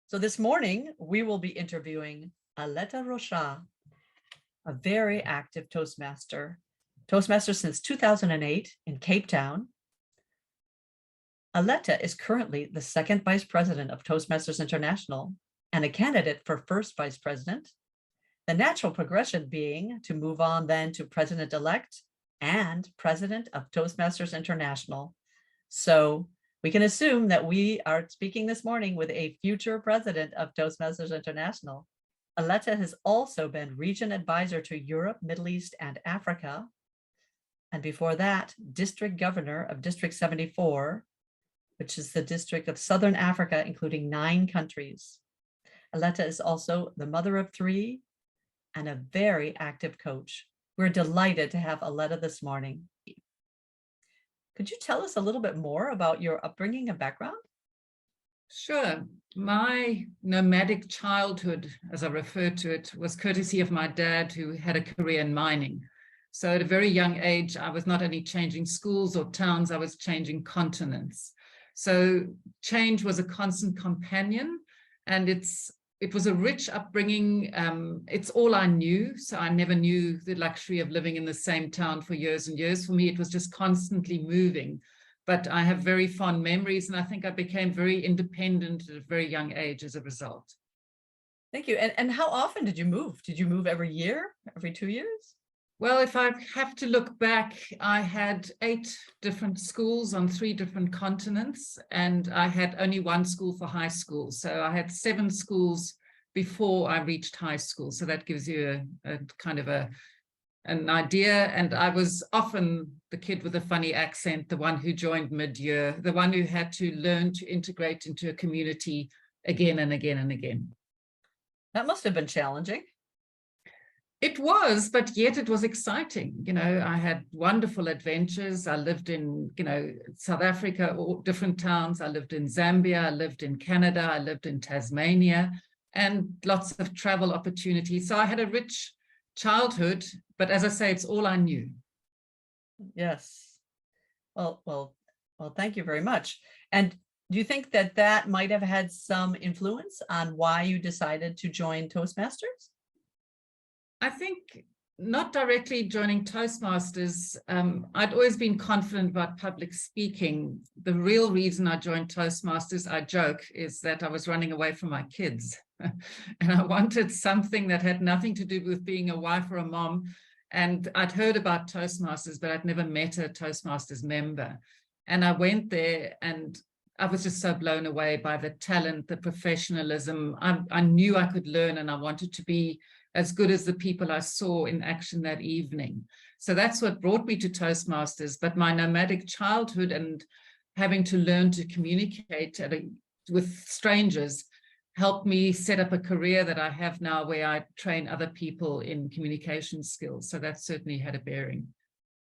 So this morning, we will be interviewing Aletta Rochat, a very active Toastmaster since 2008 in Cape Town. Aletta is currently the second vice president of Toastmasters International and a candidate for first vice president. The natural progression being to move on then to president-elect and president of Toastmasters International. So we can assume that we are speaking this morning with a future president of Toastmasters International. Aletta has also been region advisor to Europe, Middle East, and Africa. And before that, district governor of District 74, which is the district of Southern Africa, including 9 countries. Aletta is also the mother of 3 and a very active coach. We're delighted to have Aletta this morning. Could you tell us a little bit more about your upbringing and background? Sure. My nomadic childhood, as I refer to it, was courtesy of my dad, who had a career in mining. So at a very young age, I was not only changing schools or towns, I was changing continents. So change was a constant companion, and it was a rich upbringing. It's all I knew. So I never knew the luxury of living in the same town for years and years. For me, it was just constantly moving. But I have very fond memories, and I think I became very independent at a very young age as a result. Thank you. And how often did you move? Did you move every year, every 2 years? Well, if I have to look back, I had 8 different schools on 3 different continents, and I had only 1 school for high school. So I had 7 schools before I reached high school. So that gives you a kind of an idea. And I was often the kid with a funny accent, the one who joined mid-year, the one who had to learn to integrate into a community again and again and again. That must have been challenging. It was, but yet it was exciting. You know, I had wonderful adventures. I lived in, South Africa, all different towns. I lived in Zambia. I lived in Canada. I lived in Tasmania, and lots of travel opportunities. So I had a rich childhood, but as I say, it's all I knew. Yes. Well, thank you very much. And do you think that might have had some influence on why you decided to join Toastmasters? I think not directly joining Toastmasters. I'd always been confident about public speaking. The real reason I joined Toastmasters, I joke, is that I was running away from my kids. And I wanted something that had nothing to do with being a wife or a mom. And I'd heard about Toastmasters, but I'd never met a Toastmasters member. And I went there, and I was just so blown away by the talent, the professionalism. I knew I could learn, and I wanted to be as good as the people I saw in action that evening. So that's what brought me to Toastmasters. But my nomadic childhood and having to learn to communicate with strangers helped me set up a career that I have now, where I train other people in communication skills. So that certainly had a bearing.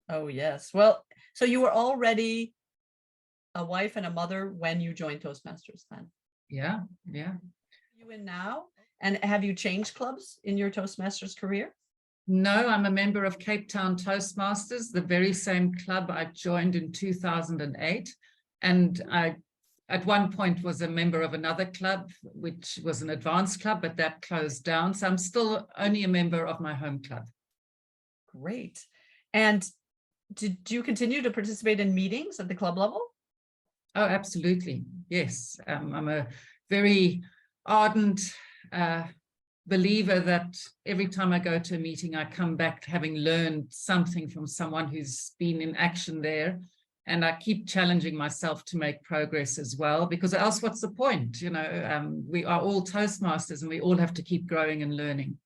Oh, yes. Well, so you were already a wife and a mother when you joined Toastmasters then? Yeah. You in now? And have you changed clubs in your Toastmasters career? No, I'm a member of Cape Town Toastmasters, the very same club I joined in 2008. And I, at one point, was a member of another club, which was an advanced club, but that closed down. So I'm still only a member of my home club. Great. And did you continue to participate in meetings at the club level? Oh, absolutely. Yes. I'm a very ardent believer that every time I go to a meeting, I come back having learned something from someone who's been in action there. And I keep challenging myself to make progress as well, because else what's the point? We are all Toastmasters, and we all have to keep growing and learning.